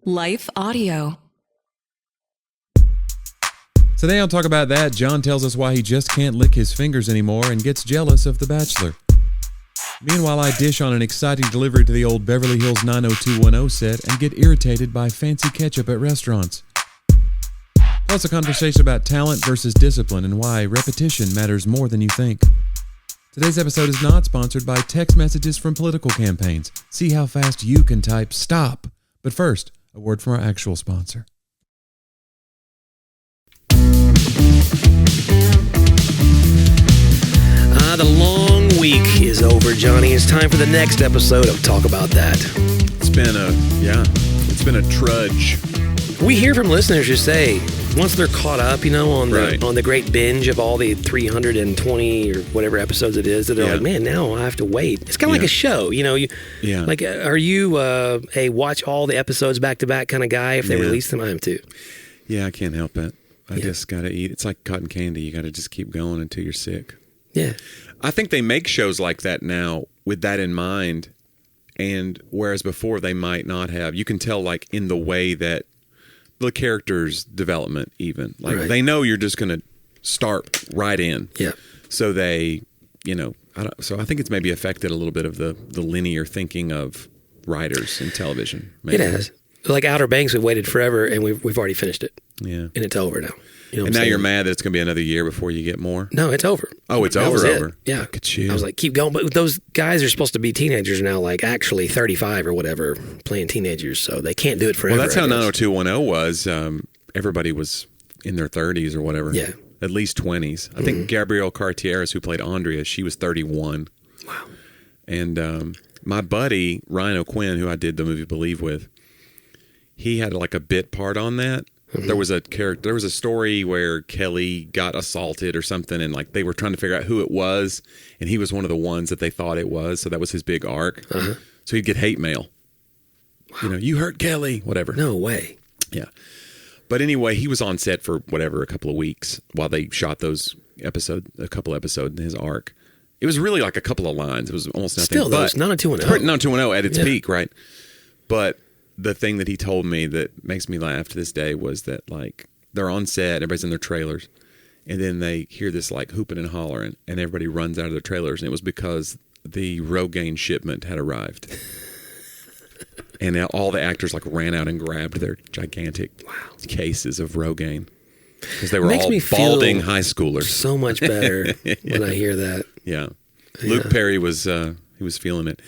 Life Audio. Today on Talk About That, John tells us why he just can't lick his fingers anymore and gets jealous of The Bachelor. Meanwhile, I dish on an exciting delivery to the old Beverly Hills 90210 set and get irritated by fancy ketchup at restaurants. Plus a conversation about talent versus discipline and why repetition matters more than you think. Today's episode is not sponsored by text messages from political campaigns. See how fast you can type STOP. But first, a word from our actual sponsor. The long week is over, Johnny. It's time for the next episode of Talk About That. It's been a trudge. We hear from listeners who say, once they're caught up, on the great binge of all the 320 or whatever episodes it is, that they're like, man, now I have to wait. It's kind of like a show, Like, are you a watch all the episodes back to back kind of guy? If they release them, I am too. Yeah, I can't help it. I just gotta eat. It's like cotton candy. You gotta just keep going until you're sick. Yeah. I think they make shows like that now with that in mind, and whereas before they might not have. You can tell, like, in the way that the character's development, even they know you're just going to start right in. Yeah. So they, so I think it's maybe affected a little bit of the linear thinking of writers in television. Maybe. It has. Like Outer Banks, we've waited forever, and we've already finished it. Yeah. And it's over now. And now you're mad that it's going to be another year before you get more? No, it's over. Oh, it's over. Yeah. Look at you. I was like, keep going. But those guys are supposed to be teenagers now, like actually 35 or whatever, playing teenagers. So they can't do it forever. Well, that's how 90210 was. Everybody was in their 30s or whatever. Yeah. At least 20s. I think Gabrielle Cartieres, who played Andrea, she was 31. Wow. And my buddy, Ryan O'Quinn, who I did the movie Believe with, he had like a bit part on that. There was a story where Kelly got assaulted or something, and like they were trying to figure out who it was, and he was one of the ones that they thought it was. So that was his big arc. So he'd get hate mail. Wow. You hurt Kelly, whatever. No way. Yeah. But anyway, he was on set for a couple of weeks while they shot a couple episodes in his arc. It was really like a couple of lines. It was almost nothing. Still, though, it's 90210. 90210 at its peak, right? But the thing that he told me that makes me laugh to this day was that, like, they're on set, everybody's in their trailers, and then they hear this, like, hooping and hollering, and everybody runs out of their trailers, and it was because the Rogaine shipment had arrived. And all the actors, like, ran out and grabbed their gigantic cases of Rogaine. Because they were all balding high schoolers. So much better when I hear that. Yeah. Luke Perry was, he was feeling it.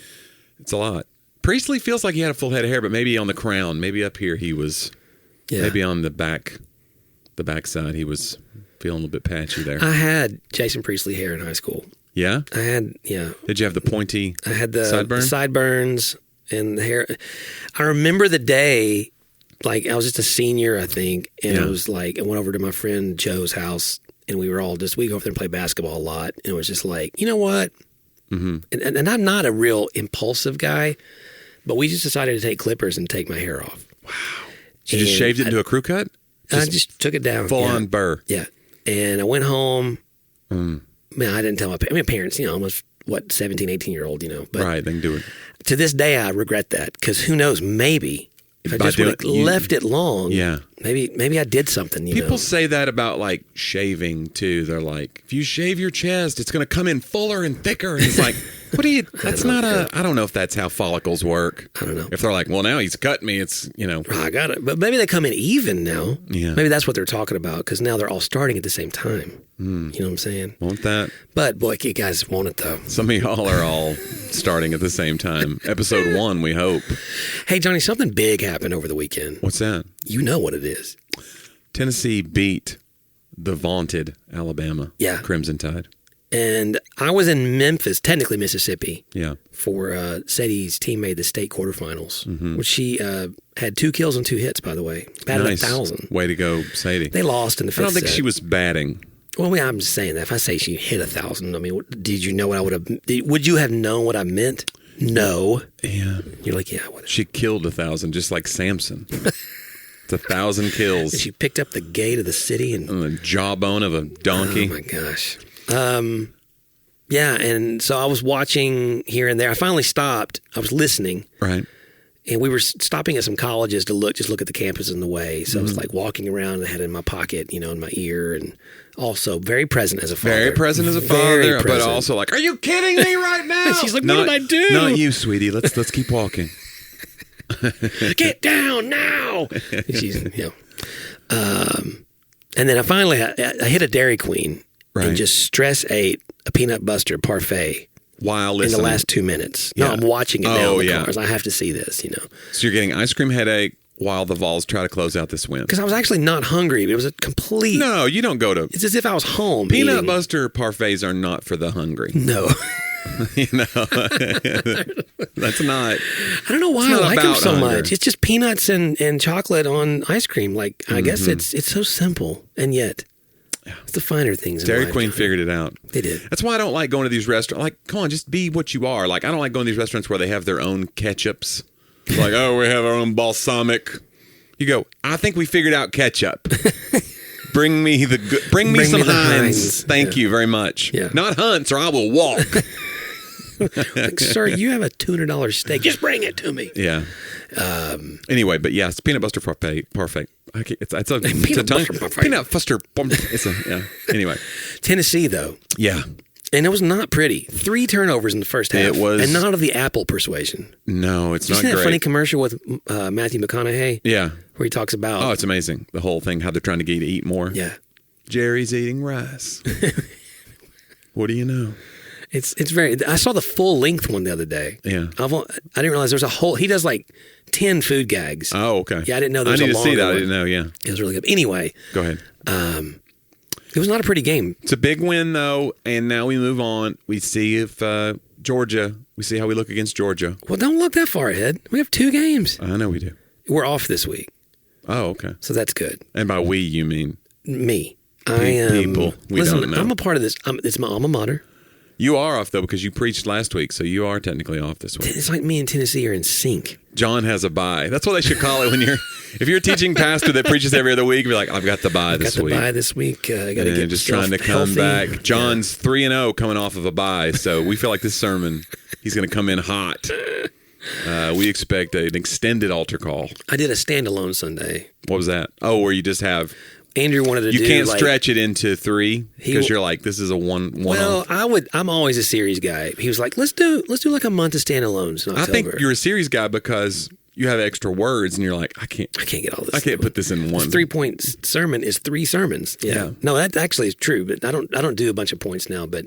It's a lot. Priestley feels like he had a full head of hair, but maybe on the crown, maybe up here he was, maybe on the back side he was feeling a little bit patchy there. I had Jason Priestley hair in high school. Yeah? I had, Did you have the pointy I had the sideburns and the hair. I remember the day, like I was just a senior, I think, and I was like, I went over to my friend Joe's house, and we were all we go over there and play basketball a lot, and it was just like, you know what? And I'm not a real impulsive guy, but we just decided to take clippers and take my hair off. Wow. So you just shaved it into a crew cut? I just took it down. Full on burr. Yeah. And I went home. Man, I didn't tell my parents, almost, 17, 18-year-old, But right, they can do it. To this day, I regret that, because who knows, maybe if I just would have left it long, maybe I did something, People say that about, like, shaving, too. They're like, if you shave your chest, it's going to come in fuller and thicker. And it's like, I don't know if that's how follicles work. I don't know. If they're like, well, now he's cut me, it's, I got it. But maybe they come in even now. Yeah. Maybe that's what they're talking about, because now they're all starting at the same time. You know what I'm saying? Want that? But, boy, you guys want it, though. Some of y'all are all starting at the same time. Episode 1, we hope. Hey, Johnny, something big happened over the weekend. What's that? You know what it is. Tennessee beat the vaunted Alabama Crimson Tide. And I was in Memphis, technically Mississippi, Yeah. for Sadie's team made the state quarterfinals, which she had 2 kills and 2 hits, by the way. Batted 1,000. Way to go, Sadie. They lost in the 5th set. I don't think she was batting. Well, I'm just saying that. If I say she hit 1,000, I mean, did you know what I would have... Would you have known what I meant? No. Yeah. You're like, yeah, what? She killed 1,000, just like Samson. It's 1,000 kills. And she picked up the gate of the city and the jawbone of a donkey. Oh my gosh. Yeah, and so I was watching here and there. I finally stopped. I was listening. Right. And we were stopping at some colleges to look at the campus on the way. So I was like walking around and I had it in my pocket, in my ear, and also very present as a father. Very present as a father, but also like, are you kidding me right now? She's like, what did I do? Not you, sweetie. Let's keep walking. Get down now. And she's, and then I finally I hit a Dairy Queen and just stress ate a peanut butter parfait. While listening. In the last 2 minutes. No, I'm watching it now in the cars. I have to see this, So you're getting ice cream headache while the Vols try to close out this win. Because I was actually not hungry. It was a complete... No, you don't go to... It's as if I was home Peanut butter parfaits are not for the hungry. No. That's not... I don't know why I like them so much. It's just peanuts and chocolate on ice cream. Like, I guess it's so simple, and yet... It's the finer things. Dairy Queen figured it out. They did. That's why I don't like going to these restaurants. Like, come on, just be what you are. Like, I don't like going to these restaurants where they have their own ketchups. Like, oh, we have our own balsamic. You go, I think we figured out ketchup. Bring me some Heinz. Thank you very much. Yeah. Not Hunt's, or I will walk. Like, sir, you have a $200 steak. Just bring it to me. Yeah. Anyway, but yes, peanut butter parfait. It's a peanut butter parfait. Peanut butter. Anyway, Tennessee though. Yeah. And it was not pretty. 3 turnovers in the first half. It was, and not of the apple persuasion. No, it's not great. Isn't that funny commercial with Matthew McConaughey? Yeah. Where he talks about... Oh, it's amazing. The whole thing, how they're trying to get you to eat more. Yeah. Jerry's eating rice. What do you know? It's very... I saw the full-length one the other day. Yeah. I didn't realize there's a whole... He does like 10 food gags. Oh, okay. Yeah, I didn't know there was a longer one. I need to see that. I didn't know, yeah. It was really good. Anyway. Go ahead. It was not a pretty game. It's a big win, though, and now we move on. We see if Georgia... We see how we look against Georgia. Well, don't look that far ahead. We have 2 games. I know we do. We're off this week. Oh, okay. So that's good. And by we, you mean? Me. I am... People. Listen, I'm a part of this. It's my alma mater. You are off, though, because you preached last week, so you are technically off this week. It's like me and Tennessee are in sync. John has a bye. That's what they should call it when you're... If you're a teaching pastor that preaches every other week, be like, I've got the bye this week. I've got the bye this week. I got to get just trying to come back. John's 3-0 coming off of a bye, so we feel like this sermon, he's going to come in hot. We expect an extended altar call. I did a standalone Sunday. What was that? Oh, where you just have... Andrew wanted to do... You can't stretch it into 3 because you're like, this is a one well, off. I'm always a series guy. He was like, let's do like a month of standalones in October. I think you're a series guy because you have extra words and you're like, I can't get all this. I can't put this in one. 3-point sermon is 3 sermons. Yeah. No, that actually is true, but I don't do a bunch of points now, but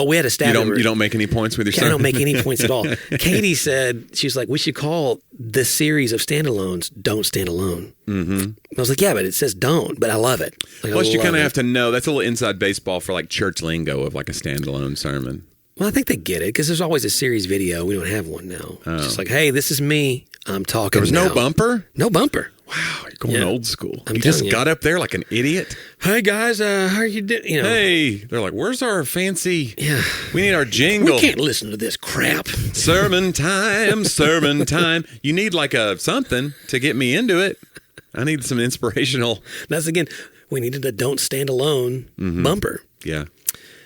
we had a stat. You don't make any points with your sermon? I don't make any points at all. Katie said, she was like, we should call the series of standalones Don't Stand Alone. Mm-hmm. I was like, yeah, but it says don't, but I love it. Like, plus, you kind of have to know. That's a little inside baseball for like church lingo of like a standalone sermon. Well, I think they get it because there's always a series video. We don't have one now. It's just like, hey, this is me. I'm talking. There was no bumper? No bumper. Wow, you're going old school. You just got up there like an idiot. Hey guys, how are you doing? Hey, they're like, where's our fancy? Yeah, we need our jingle. We can't listen to this crap. Sermon time, sermon time. You need like something to get me into it. I need some inspirational. That's again, we needed a Don't Stand Alone bumper. Yeah.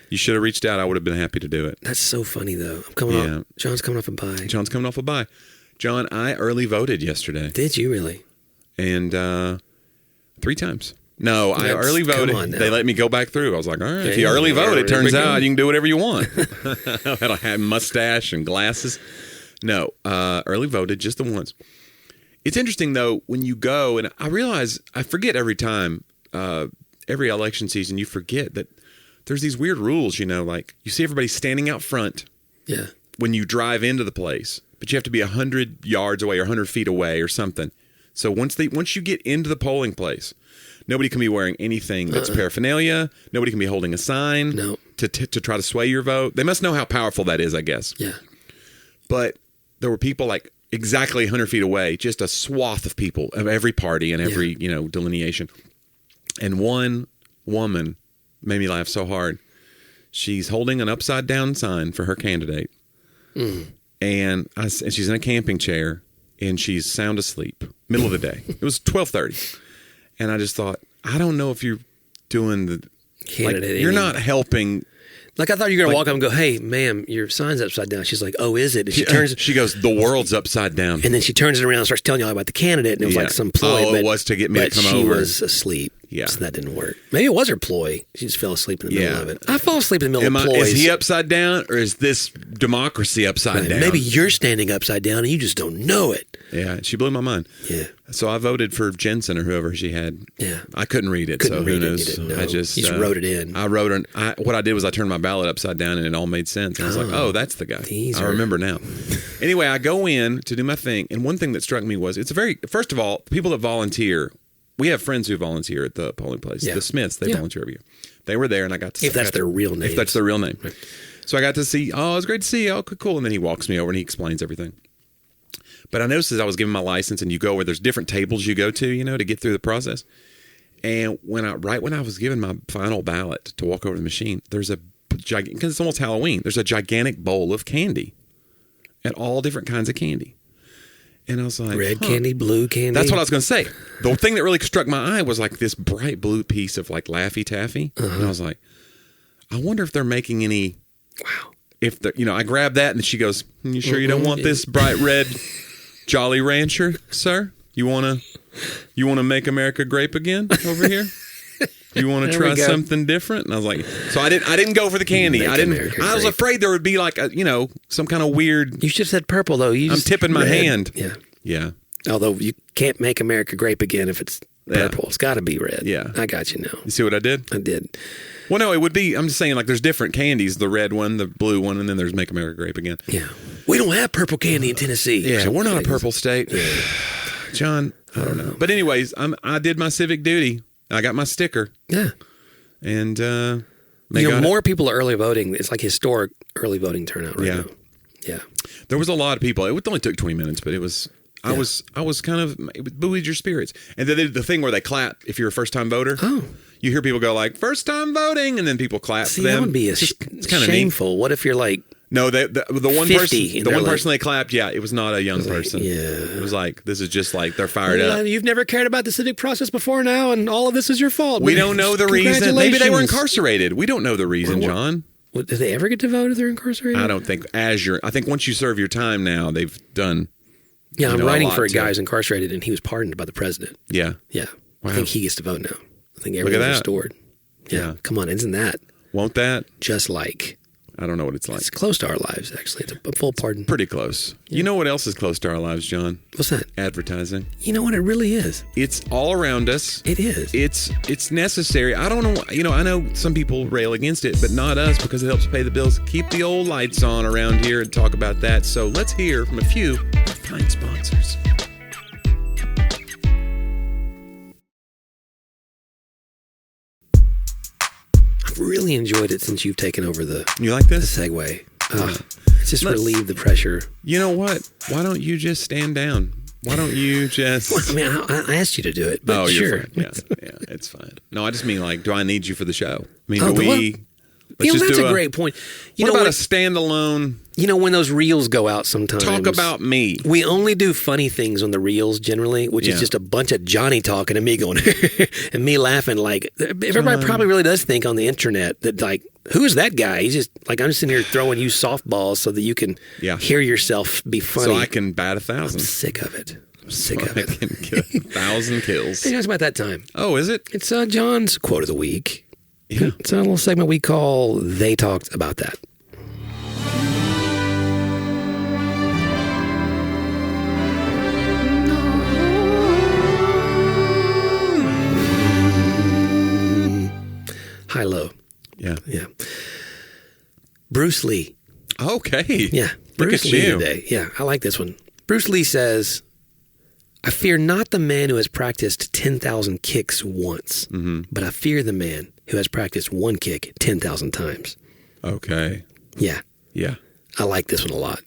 You should have reached out. I would have been happy to do it. That's so funny, though. I'm coming off. John's coming off a bye. John's coming off a bye. John, I early voted yesterday. Did you really? And 3 times. No, I early voted. They let me go back through. I was like, all right, if you early vote, it turns out you can do whatever you want. I had a mustache and glasses. No, early voted just the once. It's interesting, though, when you go, and I realize, I forget every time, every election season, you forget that there's these weird rules, like you see everybody standing out front when you drive into the place, but you have to be 100 yards away or 100 feet away or something. So once you get into the polling place, nobody can be wearing anything that's paraphernalia. Nobody can be holding a sign to try to sway your vote. They must know how powerful that is, I guess. Yeah. But there were people like exactly 100 feet away, just a swath of people of every party and every delineation. And one woman made me laugh so hard. She's holding an upside down sign for her candidate, and she's in a camping chair. And she's sound asleep, middle of the day. It was 12:30. And I just thought, I don't know if you're doing you're not helping Like, I thought you were going to walk up and go, hey, ma'am, your sign's upside down. She's like, oh, is it? And she turns. She goes, the world's upside down. And then she turns it around and starts telling you all about the candidate. And it was like some ploy. Oh, it was to get me to come over. But she was asleep. Yeah. So that didn't work. Maybe it was her ploy. She just fell asleep in the middle of it. I fall asleep in the middle of ploys. Is he upside down or is this democracy upside down? Maybe you're standing upside down and you just don't know it. Yeah, she blew my mind. Yeah. So I voted for Jensen or whoever she had. Yeah. I couldn't read it, so who knows? I just wrote it in. I wrote it. What I did was I turned my ballot upside down and it all made sense. And I was like, oh, that's the guy. I remember now. Anyway, I go in to do my thing, and one thing that struck me was first of all, people that volunteer, we have friends who volunteer at the polling place. Yeah. The Smiths, they volunteer every year. They were there, and I got to see. If that's their real name. If that's their real name. Right. So I got to see, it was great to see you. Oh, cool. And then he walks me over and he explains everything. But I noticed as I was giving my license, and you go where there's different tables you go to, to get through the process. And when I was giving my final ballot to walk over to the machine, there's because it's almost Halloween, there's a gigantic bowl of candy, and all different kinds of candy. And I was like, red candy, blue candy. That's what I was going to say. The thing that really struck my eye was like this bright blue piece of like Laffy Taffy. Uh-huh. And I was like, I wonder if they're making any. Wow. If I grabbed that and she goes, you sure you don't want this bright red Jolly Rancher, sir? You want to make America grape again over here? You want to try something different? And I was like, so I didn't go for the candy. I was afraid there would be like some kind of weird. You should have said purple though. I'm tipping my hand. Yeah. Yeah. Although you can't make America grape again if it's purple. It's got to be red. Yeah. I got you now. You see what I did? I did. Well, no, it would be, I'm just saying, like, there's different candies, the red one, the blue one, and then there's Make America Grape Again. Yeah. We don't have purple candy in Tennessee. Yeah, we're not a purple state. Yeah. John, I don't know. But anyways, I did my civic duty. I got my sticker. Yeah. And, more people are early voting. It's like historic early voting turnout right now. Yeah. There was a lot of people. It only took 20 minutes, but it was... I was kind of, it buoyed your spirits. And then they did the thing where they clap if you're a first-time voter. Oh. You hear people go like, first-time voting, and then people clap for them. That would be it's kind of shameful. Neat. What if you're like No, the one 50, person they clapped, it was not a young person. Yeah. It was like, this is just like, they're fired up. You've never cared about the civic process before now, and all of this is your fault. We don't know the reason. Maybe they were incarcerated. We don't know the reason, John. Did they ever get to vote if they're incarcerated? I don't think. I think once you serve your time now, they've done... Yeah, I'm writing for a guy who's incarcerated, and he was pardoned by the president. Yeah. Yeah. Wow. I think he gets to vote now. I think everything's restored. Yeah. Come on, isn't that? Won't that? Just like... I don't know what it's like. It's close to our lives, actually. It's a full pardon. Pretty close. Yeah. You know what else is close to our lives, John? What's that? Advertising. You know what? It really is. It's all around us. It is. It's necessary. I don't know. I know some people rail against it, but not us because it helps pay the bills. Keep the old lights on around here and talk about that. So let's hear from a few fine sponsors. I've really enjoyed it since you've taken over the... You like this? The segue. It's just relieved the pressure. You know what? Why don't you just stand down? Why don't you just... Well, I mean, I asked you to do it, but sure. Yeah, it's fine. No, I just mean like, do I need you for the show? I mean, do we... That's a great point. What about a standalone... when those reels go out sometimes... Talk about me. We only do funny things on the reels generally, which is just a bunch of Johnny talking and me going... and me laughing like... Everybody probably really does think on the internet that like, who is that guy? He's just like, I'm just sitting here throwing you softballs so that you can hear yourself be funny. So I can bat 1,000. I'm sick of it. I can get 1,000 kills. Hey, it's about that time. Oh, is it? It's John's quote of the week. Yeah. It's a little segment we call They Talked About That. High low. Yeah. Yeah. Bruce Lee. Okay. Yeah. Bruce Lee today. Yeah, I like this one. Bruce Lee says, I fear not the man who has practiced 10,000 kicks once, but I fear the man who has practiced one kick 10,000 times. Okay. Yeah. Yeah. I like this one a lot.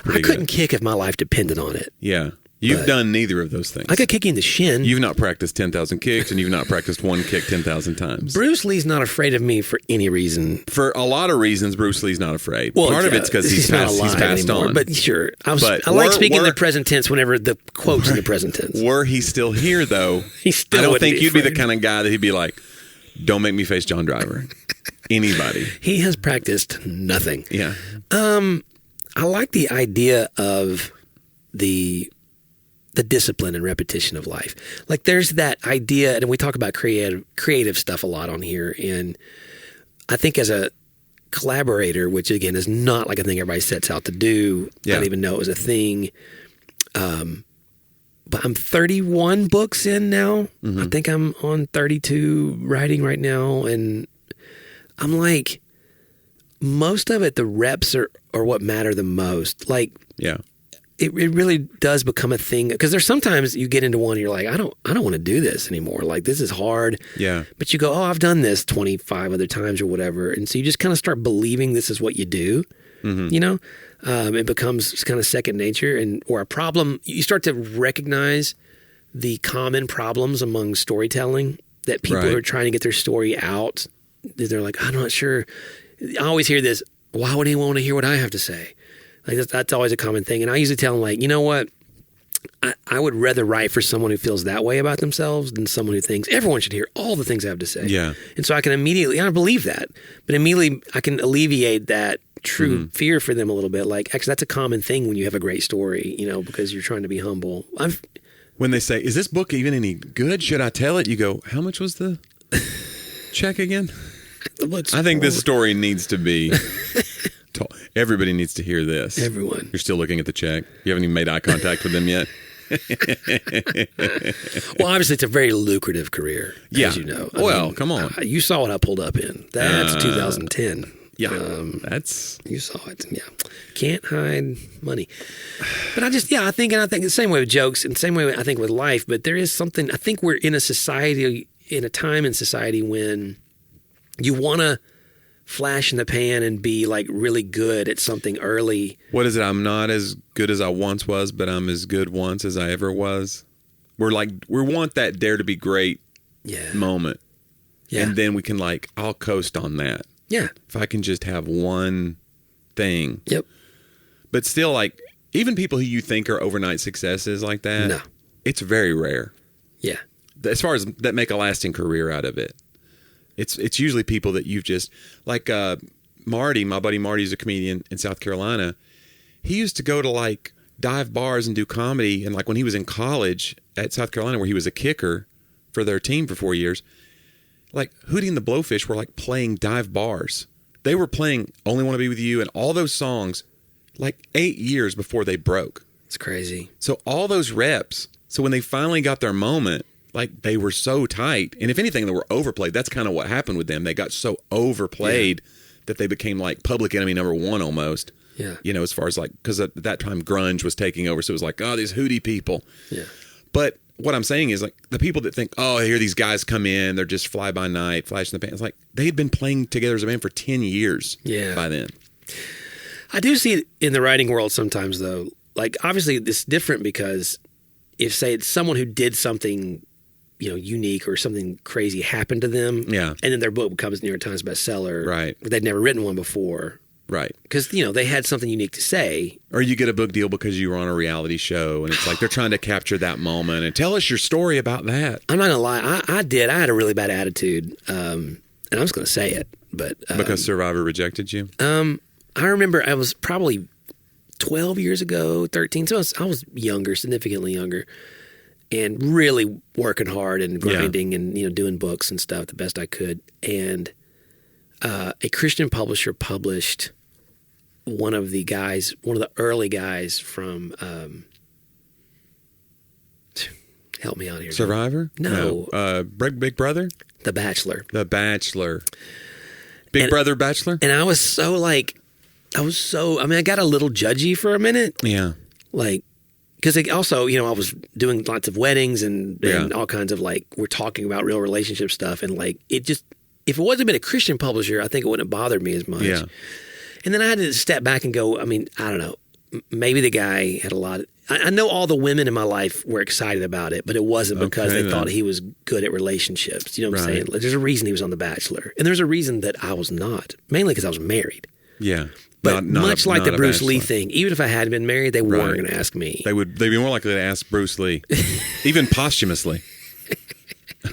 I couldn't kick if my life depended on it. Yeah. You've done neither of those things. I could kick you in the shin. You've not practiced 10,000 kicks, and you've not practiced one kick 10,000 times. Bruce Lee's not afraid of me for any reason. For a lot of reasons, Bruce Lee's not afraid. Well, part of it's because he's passed on. But sure, I like speaking in the present tense whenever the quote's in the present tense. Were he still here, though, I don't think you'd be the kind of guy that he'd be like, don't make me face John Driver. anybody. He has practiced nothing. Yeah. I like the idea of the discipline and repetition of life. Like there's that idea, and we talk about creative stuff a lot on here. And I think as a collaborator, which again is not like a thing everybody sets out to do. I didn't even know it was a thing. But I'm 31 books in now. Mm-hmm. I think I'm on 32 writing right now. And I'm like, most of it, the reps are what matter the most. Like, it really does become a thing. Because there's sometimes you get into one and you're like, I don't want to do this anymore. Like, this is hard. Yeah. But you go, oh, I've done this 25 other times or whatever. And so you just kind of start believing this is what you do. Mm-hmm. You know? It becomes kind of second nature, or a problem. You start to recognize the common problems among storytelling that people who are trying to get their story out. They're like, I'm not sure. I always hear this. Why would anyone want to hear what I have to say? Like that's always a common thing. And I usually tell them, like, you know what? I would rather write for someone who feels that way about themselves than someone who thinks everyone should hear all the things I have to say. Yeah. And so I can immediately, I believe that, but immediately I can alleviate that true fear for them a little bit. Like, actually, that's a common thing when you have a great story, you know, because you're trying to be humble. When they say, is this book even any good? Should I tell it? You go, how much was the check again? I think this story needs to be told. Everybody needs to hear this. Everyone. You're still looking at the check. You haven't even made eye contact with them yet. Well, obviously, it's a very lucrative career, as you know. I mean, come on. You saw what I pulled up in. That's 2010. Yeah, that's... You saw it, yeah. Can't hide money. But I think the same way with jokes and the same way I think with life, but there is something, I think we're in a time in society when you want to flash in the pan and be like really good at something early. What is it? I'm not as good as I once was, but I'm as good once as I ever was. We want that dare to be great moment. Yeah. And then we can I'll coast on that. Yeah. If I can just have one thing. Yep. But still, even people who you think are overnight successes like that, no, it's very rare. Yeah. As far as that make a lasting career out of it. It's usually people that you've just, Marty, my buddy Marty's a comedian in South Carolina. He used to go to dive bars and do comedy. And when he was in college at South Carolina, where he was a kicker for their team for 4 years, Hootie and the Blowfish were playing dive bars. They were playing Only Want to Be With You and all those songs 8 years before they broke. It's crazy. So all those reps. So when they finally got their moment, they were so tight. And if anything, they were overplayed. That's kind of what happened with them. They got so overplayed that they became Public Enemy #1 almost. Yeah. You know, as far as because at that time grunge was taking over. So it was these Hootie people. Yeah. But what I'm saying is the people that think, oh, here these guys come in, they're just fly by night, flash in the pan. It's they had been playing together as a band for 10 years by then. I do see it in the writing world sometimes, though. Obviously, it's different because if, say, it's someone who did something, unique or something crazy happened to them, and then their book becomes New York Times bestseller, right? But they'd never written one before, right? Because they had something unique to say. Or you get a book deal because you were on a reality show, and it's they're trying to capture that moment and tell us your story about that. I'm not gonna lie, I had a really bad attitude, and I'm just gonna say it, but because Survivor rejected you. I remember I was probably 12 years ago, 13, so I was younger, significantly younger. And really working hard and grinding and doing books and stuff the best I could. And a Christian publisher published one of the early guys from help me out here. Survivor? No. Big Brother? The Bachelor. The Bachelor. Big Brother Bachelor? And I was so I got a little judgy for a minute. Yeah. Because also, I was doing lots of weddings and all kinds of we're talking about real relationship stuff. And it just, if it wasn't been a Christian publisher, I think it wouldn't have bothered me as much. Yeah. And then I had to step back and go, I don't know, maybe the guy had I know all the women in my life were excited about it, but it wasn't because they thought he was good at relationships. You know what I'm saying? There's a reason he was on The Bachelor. And there's a reason that I was not, mainly because I was married. Yeah. But much like the Bruce Lee thing, even if I had been married, they weren't going to ask me. They'd be more likely to ask Bruce Lee, even posthumously.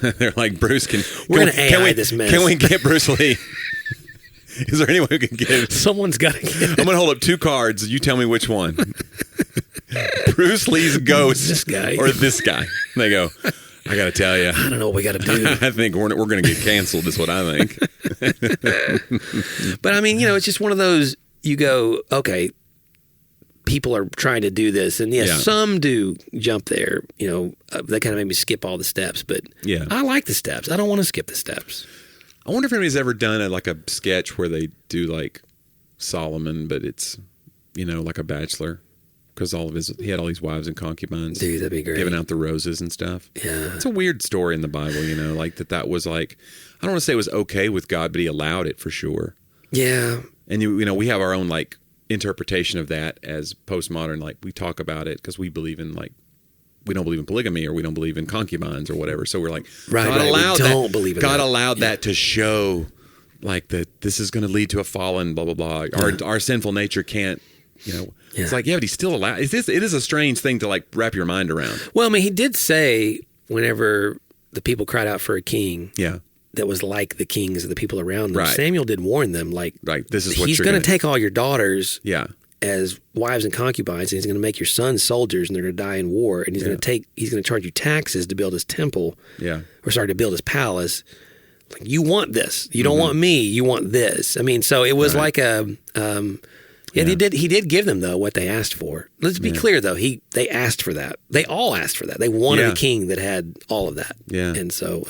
They're like, Bruce, we're going to AI this mess. Can we get Bruce Lee? Is there anyone who can give? Someone's got to get it. I'm going to hold up 2 cards. You tell me which one. Bruce Lee's ghost This guy. or this guy. They go, I got to tell you. I don't know what we got to do. I think we're going to get canceled is what I think. But I mean, it's just one of those, you go, okay, people are trying to do this. And some do jump there. That kind of made me skip all the steps. But I like the steps. I don't want to skip the steps. I wonder if anybody's ever done like a sketch where they do like Solomon, but it's, like a bachelor. Because he had all these wives and concubines. Dude, that'd be great. Giving out the roses and stuff. Yeah. It's a weird story in the Bible, like that was like, I don't want to say it was okay with God, but he allowed it for sure. Yeah. And, we have our own like interpretation of that as postmodern. Like we talk about it because we believe in like, we don't believe in polygamy or we don't believe in concubines or whatever. So we're like, God allowed that to show like that this is going to lead to a fallen blah, blah, blah. Our sinful nature can't, It's like, but he's still allowed. It is a strange thing to like wrap your mind around. Well, I mean, he did say whenever the people cried out for a king that was like the kings of the people around them, Samuel did warn them, like, this is what he's going to take all your daughters as wives and concubines, and he's going to make your sons soldiers, and they're going to die in war, and he's going to charge you taxes to build his temple, to build his palace. Like, you want this. You don't want me. You want this. I mean, so it was like a... He did give them, though, what they asked for. Let's be clear, though. They asked for that. They all asked for that. They wanted a king that had all of that. Yeah. And so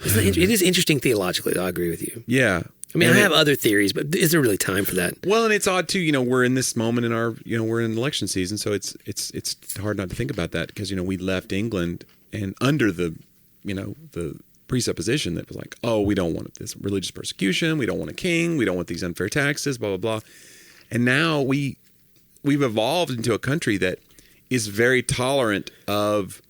it is interesting theologically, though. I agree with you. Yeah. I mean, I have other theories, but is there really time for that? Well, and it's odd, too. We're in this moment in our, we're in election season, so it's hard not to think about that because, we left England and under the, the presupposition that was like, oh, we don't want this religious persecution. We don't want a king. We don't want these unfair taxes, blah, blah, blah. And now we've evolved into a country that is very tolerant of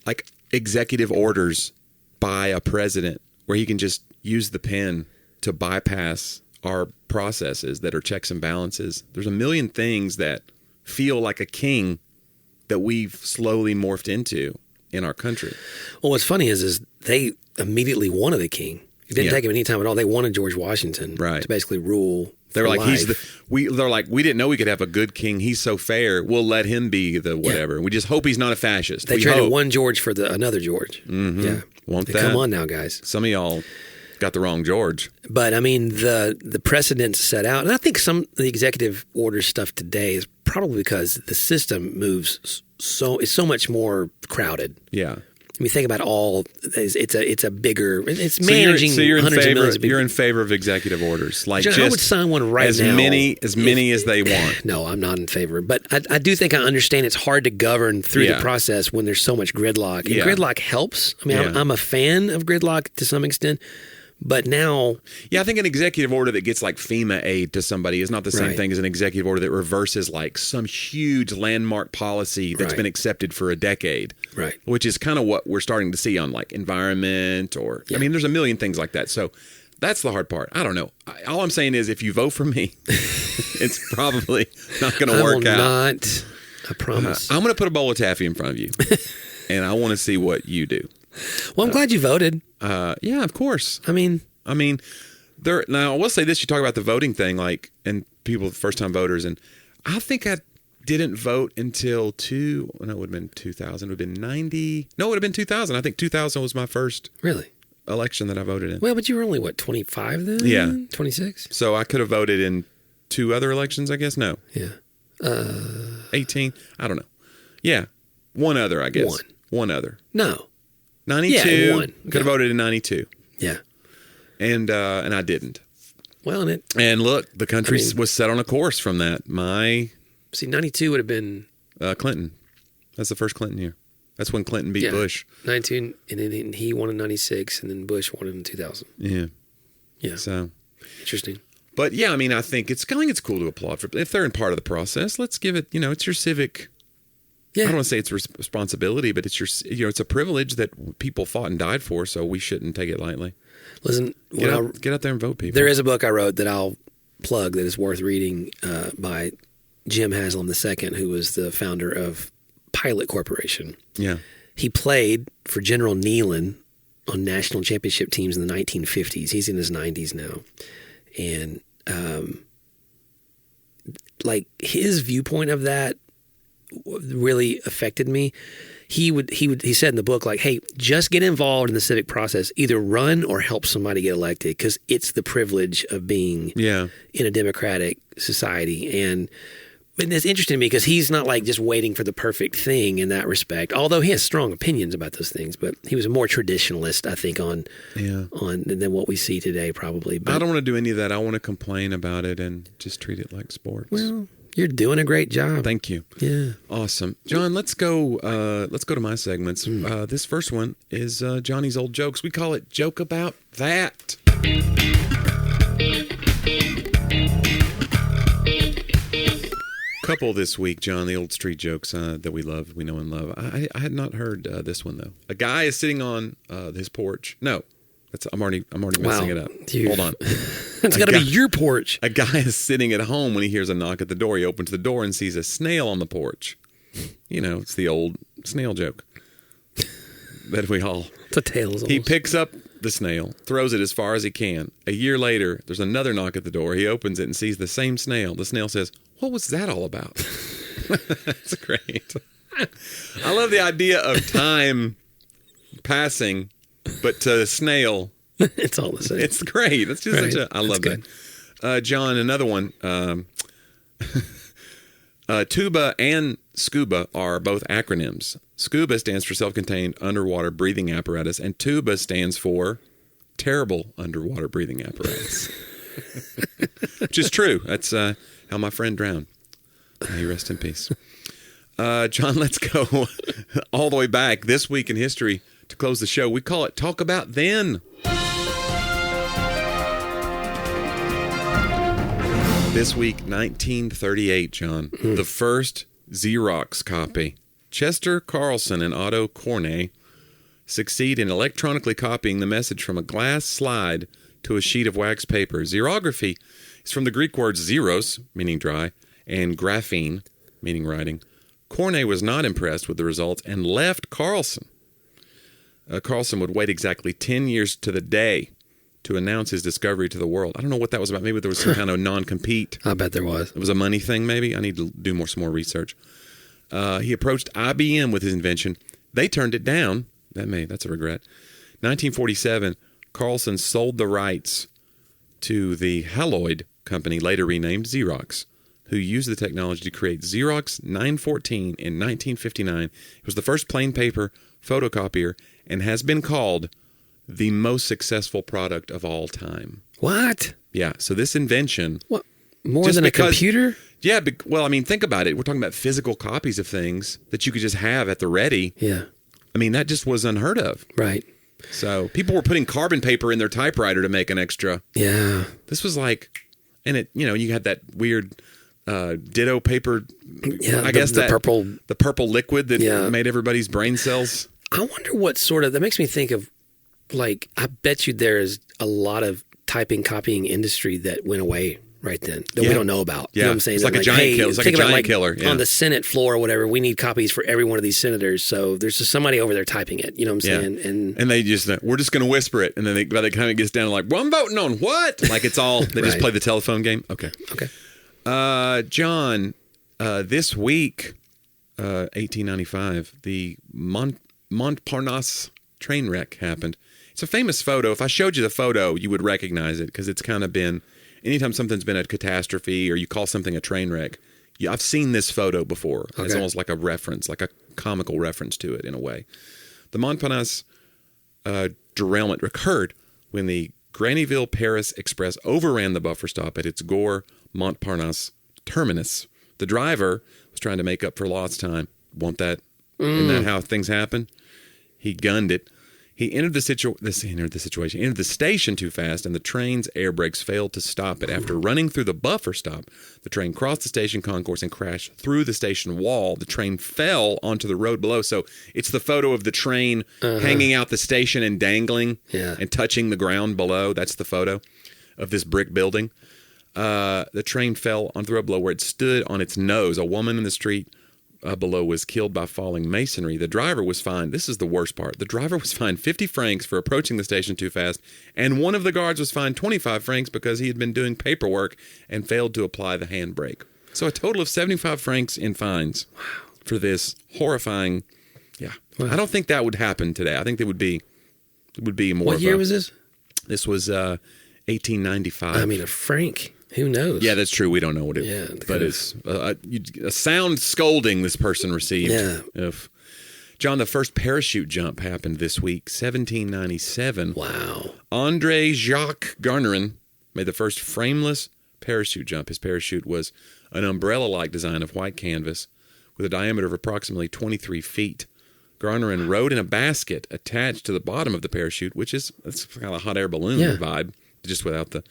like executive orders by a president where he can just use the pen to bypass our processes that are checks and balances. There's a million things that feel like a king that we've slowly morphed into in our country. Well, what's funny is they immediately wanted a king. It didn't take him any time at all. They wanted George Washington to basically rule. They were like, they're like, we didn't know we could have a good king. He's so fair. We'll let him be the whatever. We just hope he's not a fascist. They traded one George for another George. Mm-hmm. Yeah. Want that? Come on now, guys. Some of y'all got the wrong George. But I mean, the precedents set out, and I think some of the executive order stuff today is probably because the system moves is so much more crowded. Yeah. I mean, think about it's a bigger, it's managing hundreds of millions of people. You're in favor of executive orders. Like I would sign one now. As many as they want. No, I'm not in favor. But I do think I understand it's hard to govern through the process when there's so much gridlock. And gridlock helps. I mean, I'm a fan of gridlock to some extent. But now... Yeah, I think an executive order that gets like FEMA aid to somebody is not the same thing as an executive order that reverses like some huge landmark policy that's been accepted for a decade. Right. Which is kind of what we're starting to see on like environment or... I mean, there's a million things like that. So that's the hard part. I don't know. All I'm saying is if you vote for me, it's probably not going to work out. I promise. I'm going to put a bowl of taffy in front of you. And I want to see what you do. Well, I'm glad you voted. Yeah, of course. I mean, now I will say this: you talk about the voting thing, like, and people, first-time voters, and I think I didn't vote until it would have been 2000. It would have been 90. No, it would have been 2000. I think 2000 was my first election that I voted in. Well, but you were only 25 then? Yeah, 26. So I could have voted in 2 other elections, I guess. No. Yeah. 18. I don't know. Yeah, one other, I guess. One other. No. 92. Yeah, could have voted in 92. Yeah. And I didn't. Well, and look, the country was set on a course from that. 92 would have been Clinton. That's the first Clinton year. That's when Clinton beat Bush. 19, and then he won in 96, and then Bush won in 2000. Yeah. Yeah. So interesting. But yeah, I mean, I think it's cool to applaud for if they're in part of the process. Let's give it. It's your civic. Yeah. I don't want to say it's a responsibility, but it's it's a privilege that people fought and died for, so we shouldn't take it lightly. Listen, get out there and vote, people. There is a book I wrote that I'll plug that is worth reading by Jim Haslam II, who was the founder of Pilot Corporation. Yeah. He played for General Nealon on national championship teams in the 1950s. He's in his 90s now. And like his viewpoint of that really affected me. He said in the book, like, hey, just get involved in the civic process. Either run or help somebody get elected, because it's the privilege of being in a democratic society. And it's interesting to me because he's not like just waiting for the perfect thing in that respect, although he has strong opinions about those things. But he was a more traditionalist, I think, on than what we see today, probably. But I don't want to do any of that. I want to complain about it and just treat it like sports. Well, you're doing a great job. Thank you. Yeah. Awesome. John, let's go to my segments. This first one is Johnny's old jokes. We call it Joke About That. Couple this week, John, the old street jokes that we love, we know and love. I had not heard this one, though. A guy is sitting on his porch. No. I'm already messing it up. Hold on. It's got to be your porch. A guy is sitting at home when he hears a knock at the door. He opens the door and sees a snail on the porch. You know, it's the old snail joke that we all... It's a tale. He picks up the snail, throws it as far as he can. A year later, there's another knock at the door. He opens it and sees the same snail. The snail says, "What was that all about?" That's great. I love the idea of time passing, but to the snail, it's all the same. It's great. It's just such a... I love that. John, another one. Tuba and scuba are both acronyms. Scuba stands for self-contained underwater breathing apparatus, and tuba stands for terrible underwater breathing apparatus. Which is true. That's how my friend drowned. May he rest in peace. John, let's go all the way back this week in history to close the show. We call it Talk About Then. This week, 1938, John. The first Xerox copy. Chester Carlson and Otto Cornay succeed in electronically copying the message from a glass slide to a sheet of wax paper. Xerography is from the Greek words xeros, meaning dry, and graphene, meaning writing. Cornay was not impressed with the results and left Carlson. Carlson would wait exactly 10 years to the day to announce his discovery to the world. I don't know what that was about. Maybe there was some kind of non-compete. I bet there was. It was a money thing, maybe. I need to do some more research. He approached IBM with his invention. They turned it down. That's a regret. 1947, Carlson sold the rights to the Haloid company, later renamed Xerox, who used the technology to create Xerox 914 in 1959. It was the first plain paper photocopier and has been called the most successful product of all time. What? Yeah. So this invention... What? More than a computer? Yeah. Well, I mean, think about it. We're talking about physical copies of things that you could just have at the ready. Yeah. I mean, that just was unheard of. Right. So people were putting carbon paper in their typewriter to make an extra. Yeah. This was like... And it, you had that weird ditto paper. Yeah. I guess the purple... The purple liquid that made everybody's brain cells. I wonder what sort of... That makes me think of... Like, I bet you there is a lot of copying industry that went away right then that we don't know about. Yeah. You know what I'm saying? It's like a giant killer. It's like a giant killer. Yeah. On the Senate floor or whatever, we need copies for every one of these senators. So there's just somebody over there typing it. You know what I'm saying? And they just, we're just going to whisper it. And then they kind of gets down like, well, I'm voting on what? Like it's all, they just play the telephone game. Okay. John, this week, 1895, the Montparnasse train wreck happened. It's a famous photo. If I showed you the photo, you would recognize it because it's kind of been, anytime something's been a catastrophe or you call something a train wreck, I've seen this photo before. Okay. It's almost like a reference, like a comical reference to it in a way. The Montparnasse derailment occurred when the Granville Paris Express overran the buffer stop at its Gore Montparnasse terminus. The driver was trying to make up for lost time. Isn't that how things happen? He gunned it. He entered the station too fast, and the train's air brakes failed to stop it. After running through the buffer stop, the train crossed the station concourse and crashed through the station wall. The train fell onto the road below. So it's the photo of the train hanging out the station and dangling and touching the ground below. That's the photo of this brick building. The train fell onto the road below where it stood on its nose. A woman in the street below was killed by falling masonry. The driver was fined. This is the worst part. The driver was fined 50 francs for approaching the station too fast, and one of the guards was fined 25 francs because he had been doing paperwork and failed to apply the handbrake. So a total of 75 francs in fines for this horrifying. Yeah, wow. I don't think that would happen today. I think it would be more. What year was this? This was 1895. I mean, a franc. Who knows? Yeah, that's true. We don't know what it is. But it's a sound scolding this person received. Yeah. John, the first parachute jump happened this week, 1797. Wow. André Jacques Garnerin made the first frameless parachute jump. His parachute was an umbrella-like design of white canvas with a diameter of approximately 23 feet. Garnerin rode in a basket attached to the bottom of the parachute, it's kind of a hot air balloon vibe, just without the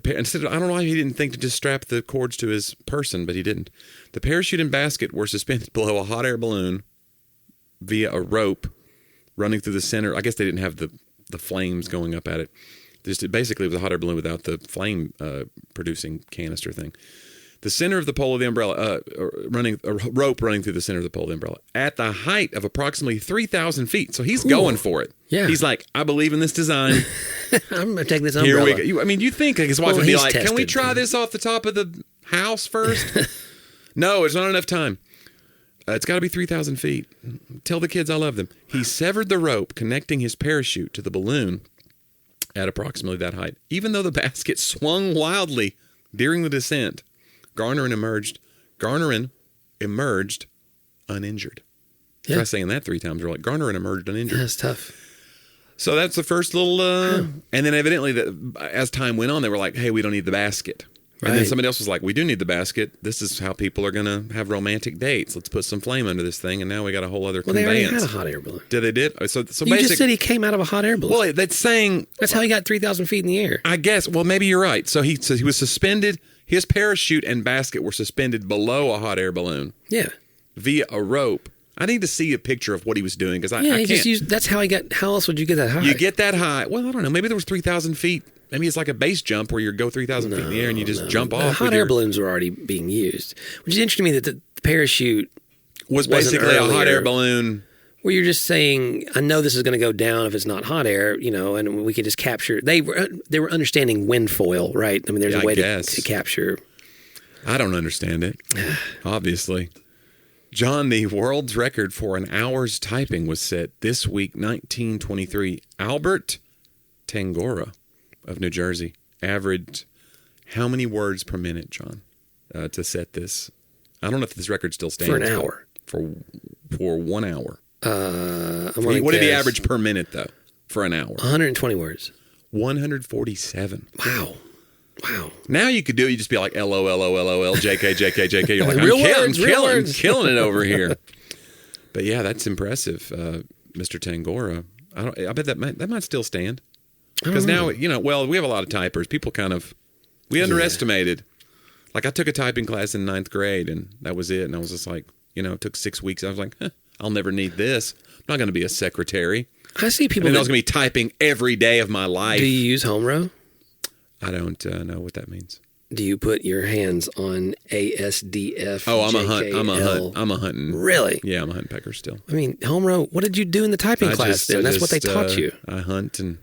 instead of, I don't know why he didn't think to just strap the cords to his person, but he didn't. The parachute and basket were suspended below a hot air balloon via a rope running through the center. I guess they didn't have the flames going up at it. Basically, it was a hot air balloon without the flame producing canister thing. The center of the pole of the umbrella, a rope running through the center of the pole of the umbrella at the height of approximately 3,000 feet. So he's going for it. Yeah. He's like, I believe in this design. I'm going to take this umbrella. Here we go. I mean, you think his wife would be like, can we try this off the top of the house first? No, it's not enough time. It's got to be 3,000 feet. Tell the kids I love them. He severed the rope connecting his parachute to the balloon at approximately that height. Even though the basket swung wildly during the descent, Garnerin emerged uninjured. Yeah. Try saying that 3 times. We're like, Garnerin emerged uninjured. That's tough. So that's the first little... And then evidently, as time went on, they were like, hey, we don't need the basket. Right. And then somebody else was like, we do need the basket. This is how people are going to have romantic dates. Let's put some flame under this thing. And now we got a whole other conveyance. They already had a hot air balloon. Did they did? So you just said he came out of a hot air balloon. Well, that's saying... That's how he got 3,000 feet in the air. I guess. Well, maybe you're right. So he was suspended... His parachute and basket were suspended below a hot air balloon. Yeah. Via a rope. I need to see a picture of what he was doing because I can't. Just used, that's how he got. How else would you get that high? You get that high. Well, I don't know. Maybe there was 3,000 feet. Maybe it's like a base jump where you go 3,000 feet in the air and you just jump off. Hot air balloons were already being used, which is interesting to me that the parachute was basically a hot air balloon. Where you're just saying, I know this is going to go down if it's not hot air, and we could just capture. They were understanding wind foil, right? I mean, there's a way to capture. I don't understand it, obviously. John, the world's record for an hour's typing was set this week, 1923. Albert Tangora of New Jersey averaged how many words per minute, John, to set this? I don't know if this record still stands. For an hour. For 1 hour. What did he average per minute, though, for an hour? 120 words. 147. Wow. Now you could do it. You just be like, LOL, JK, JK, JK. You're like, I'm killing it over here. But yeah, that's impressive, Mr. Tangora. I bet that might still stand. Because now, we have a lot of typers. People we underestimated. Like I took a typing class in 9th grade and that was it. And I was just like, it took 6 weeks. I was like, I'll never need this. I'm not going to be a secretary. I see people. I was going to be typing every day of my life. Do you use home row? I don't know what that means. Do you put your hands on ASDF? Oh, I'm a hunting. Really? Yeah, I'm a hunting pecker still. I mean, home row. What did you do in the typing class then? That's what they taught you. I hunt and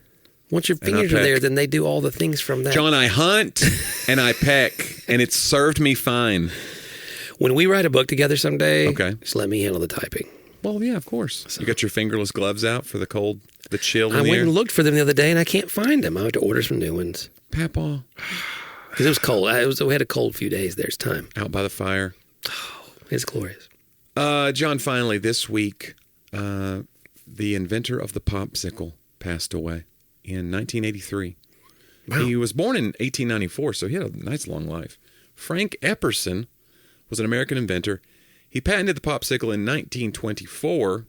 once your fingers are there, then they do all the things from that. John, I hunt and I peck, and it's served me fine. When we write a book together someday, okay, just let me handle the typing. Well, yeah, of course. So, you got your fingerless gloves out for the cold, the chill. I went and looked for them the other day, and I can't find them. I have to order some new ones. Papa. Because it was cold. We had a cold few days. There's time. Out by the fire. Oh, it's glorious. John, finally, this week, the inventor of the popsicle passed away in 1983. Wow. He was born in 1894, so he had a nice long life. Frank Epperson was an American inventor. He patented the popsicle in 1924.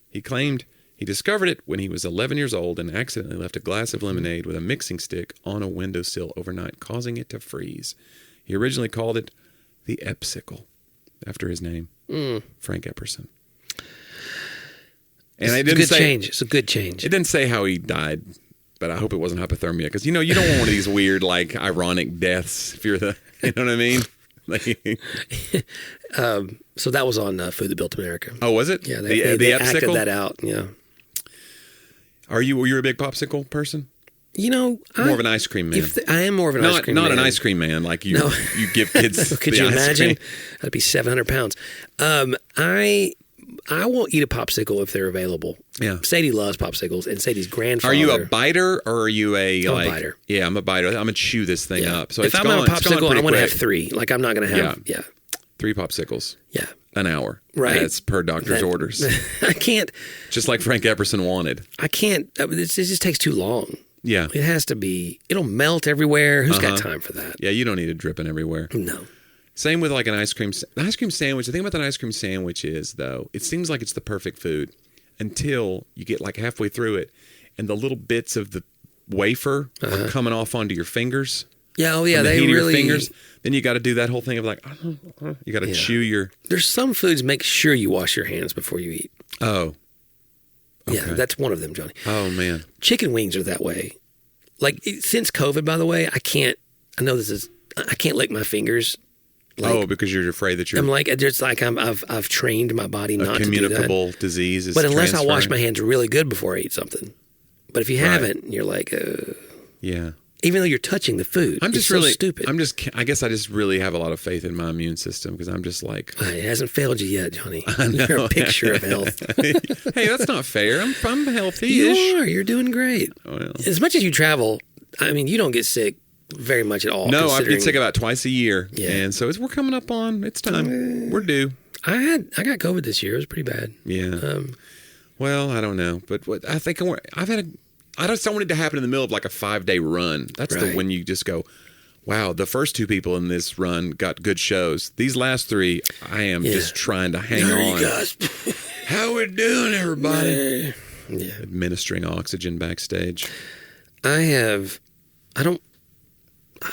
He claimed he discovered it when he was 11 years old and accidentally left a glass of lemonade with a mixing stick on a windowsill overnight, causing it to freeze. He originally called it the Epsicle, after his name, Frank Epperson. And it's a good change. It didn't say how he died, but I hope it wasn't hypothermia, because you don't want one of these weird, ironic deaths if you're you know what I mean? So that was on Food That Built America. Oh, was it? Yeah, they acted that out. Yeah. Were you a big popsicle person? More of an ice cream man. I am more of an ice cream man. Not an ice cream man like you. No. You give kids. Could the you ice imagine? cream. That'd be 700 pounds. I will eat a popsicle if they're available. Yeah. Sadie loves popsicles, and Sadie's grandfather. Are you a biter or are you a I'm a biter? Yeah, I'm a biter. I'm gonna chew this thing up. So if I'm on a popsicle, I want to have 3. Like I'm not gonna have 3 popsicles. Yeah. An hour. Right. That's per doctor's orders. I can't. Just like Frank Epperson wanted. I can't. It just takes too long. Yeah. It has to be. It'll melt everywhere. Who's got time for that? Yeah, you don't need it dripping everywhere. No. Same with like an ice cream sandwich. The thing about an ice cream sandwich is, though, it seems like it's the perfect food until you get like halfway through it and the little bits of the wafer are coming off onto your fingers. Yeah, oh yeah, the they heat really. Of your fingers. Then you got to do that whole thing of like, you got to chew your. There's some foods make sure you wash your hands before you eat. Oh. Okay. Yeah, that's one of them, Johnny. Oh man, chicken wings are that way. Like since COVID, by the way, I can't lick my fingers. Like, because you're afraid that you're. I'm like, it's like I've trained my body not to do that. A communicable disease is. But unless transferring. I wash my hands really good before I eat something. But if you haven't, you're like, yeah. Even though you're touching the food, it's really stupid. I guess I just really have a lot of faith in my immune system because I'm just like. It hasn't failed you yet, Johnny. You're a picture of health. Hey, that's not fair. I'm healthy. You are. You're doing great. Well. As much as you travel, I mean, you don't get sick very much at all. No, I get sick about twice a year. Yeah. And so we're coming up on, it's time. We're due. I got COVID this year. It was pretty bad. Yeah. Well, I don't know. But I think I just don't want it to happen in the middle of like a 5-day run. That's when you just go, wow, the first 2 people in this run got good shows. These last 3, I am just trying to hang on. How we doing, everybody? Yeah. Administering oxygen backstage.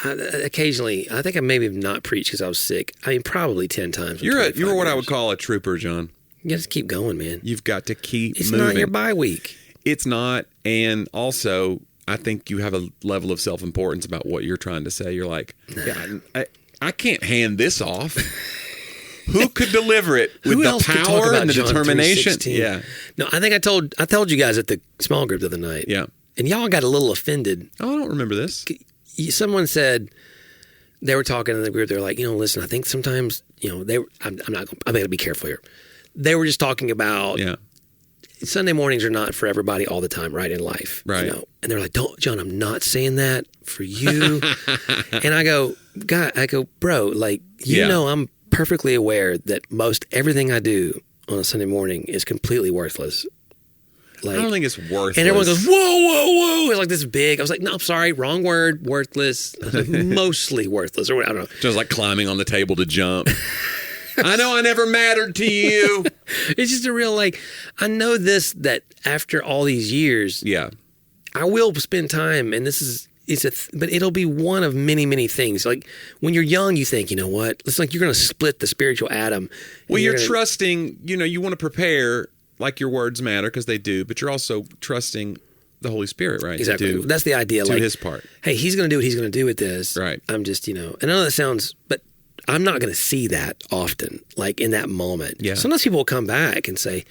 Occasionally, I think I maybe have not preached because I was sick. I mean, probably 10 times. You were what I would call a trooper, John. You just keep going, man. You've got to keep moving. It's not your bye week. It's not. And also, I think you have a level of self-importance about what you're trying to say. You're like, I can't hand this off. Who could deliver it with the power and the determination? Yeah. No, I think I told you guys at the small group the other night. Yeah. And y'all got a little offended. Oh, I don't remember this. Someone said they were talking in the group. They're like, listen, I think sometimes, I'm going to be careful here. They were just talking about Sunday mornings are not for everybody all the time, right, in life. Right. And they're like, John, I'm not saying that for you. And I go, bro, like, I'm perfectly aware that most everything I do on a Sunday morning is completely worthless. Like, I don't think it's worthless. And everyone goes, whoa, whoa, whoa. It's like this big. I was like, no, I'm sorry. Wrong word. Worthless. I was like, mostly worthless. Or I don't know. Just like climbing on the table to jump. I know I never mattered to you. It's just a real, I know that after all these years, I will spend time, and but it'll be one of many, many things. Like when you're young, you think, you know what? It's like you're going to split the spiritual atom. Well, you're trusting, you want to prepare like your words matter because they do, but you're also trusting the Holy Spirit, right? Exactly. That's the idea. Do his part. Hey, he's going to do what he's going to do with this. Right. I'm just, and I know that sounds, but I'm not going to see that often, like in that moment. Yeah. Sometimes people will come back and say,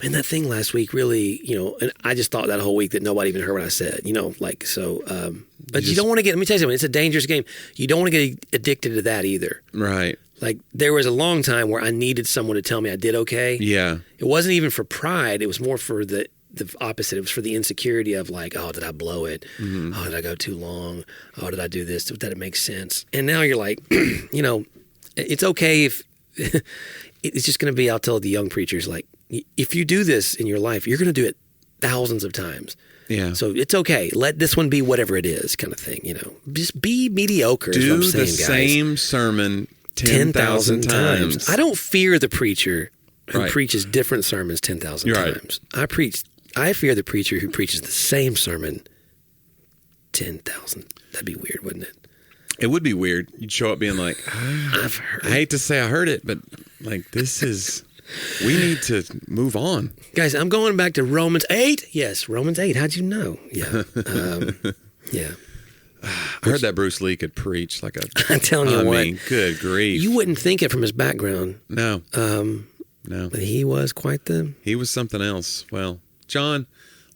man, that thing last week really, and I just thought that whole week that nobody even heard what I said, but you don't want to let me tell you something, it's a dangerous game. You don't want to get addicted to that either. Right. Like there was a long time where I needed someone to tell me I did okay. Yeah. It wasn't even for pride. It was more for the opposite. It was for the insecurity of like, oh, did I blow it? Mm-hmm. Oh, did I go too long? Oh, did I do this? Did it make sense? And now you're like, it's okay if it's just going to be, I'll tell the young preachers, like, if you do this in your life, you're going to do it thousands of times. Yeah. So it's okay. Let this one be whatever it is, kind of thing. Just be mediocre. Do is what I'm saying, the guys. Same sermon 10,000 times. I don't fear the preacher who Right. preaches different sermons 10,000 Right. times. I fear the preacher who preaches the same sermon 10,000. That'd be weird, wouldn't it? It would be weird. You'd show up being like, I've heard. I hate to say I heard it, but like we need to move on. Guys, I'm going back to Romans 8. Yes, Romans 8. How'd you know? Yeah. Yeah. I heard that Bruce Lee could preach like a. I'm telling you what. I mean, good grief. You wouldn't think it from his background. No. No. But he was quite the. He was something else. Well, John,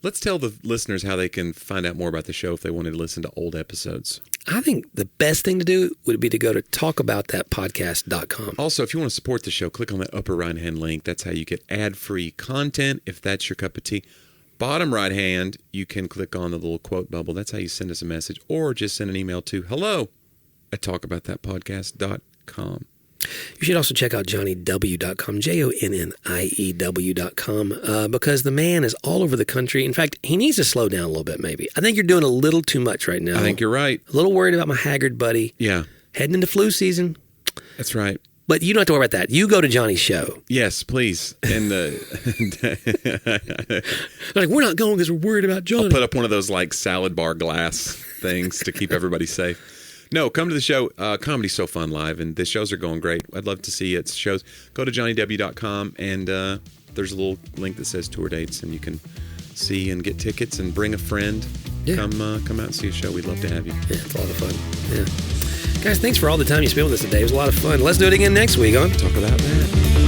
let's tell the listeners how they can find out more about the show if they wanted to listen to old episodes. I think the best thing to do would be to go to talkaboutthatpodcast.com. Also, if you want to support the show, click on that upper right-hand link. That's how you get ad-free content, if that's your cup of tea. Bottom right-hand, you can click on the little quote bubble. That's how you send us a message. Or just send an email to hello@talkaboutthatpodcast.com. You should also check out JonnieW.com, JonnieW.com, because the man is all over the country. In fact, he needs to slow down a little bit, maybe. I think you're doing a little too much right now. I think you're right. A little worried about my haggard buddy. Yeah. Heading into flu season. That's right. But you don't have to worry about that. You go to Johnny's show. Yes, please. And like, we're not going because we're worried about Johnny. I'll put up one of those like salad bar glass things to keep everybody safe. No, come to the show. Comedy's so fun live, and the shows are going great. I'd love to see you at shows. Go to JonnieW.com, and there's a little link that says tour dates, and you can see and get tickets and bring a friend. Yeah. Come out and see a show. We'd love to have you. Yeah, it's a lot of fun. Yeah. Guys, thanks for all the time you spent with us today. It was a lot of fun. Let's do it again next week, huh? Talk about that.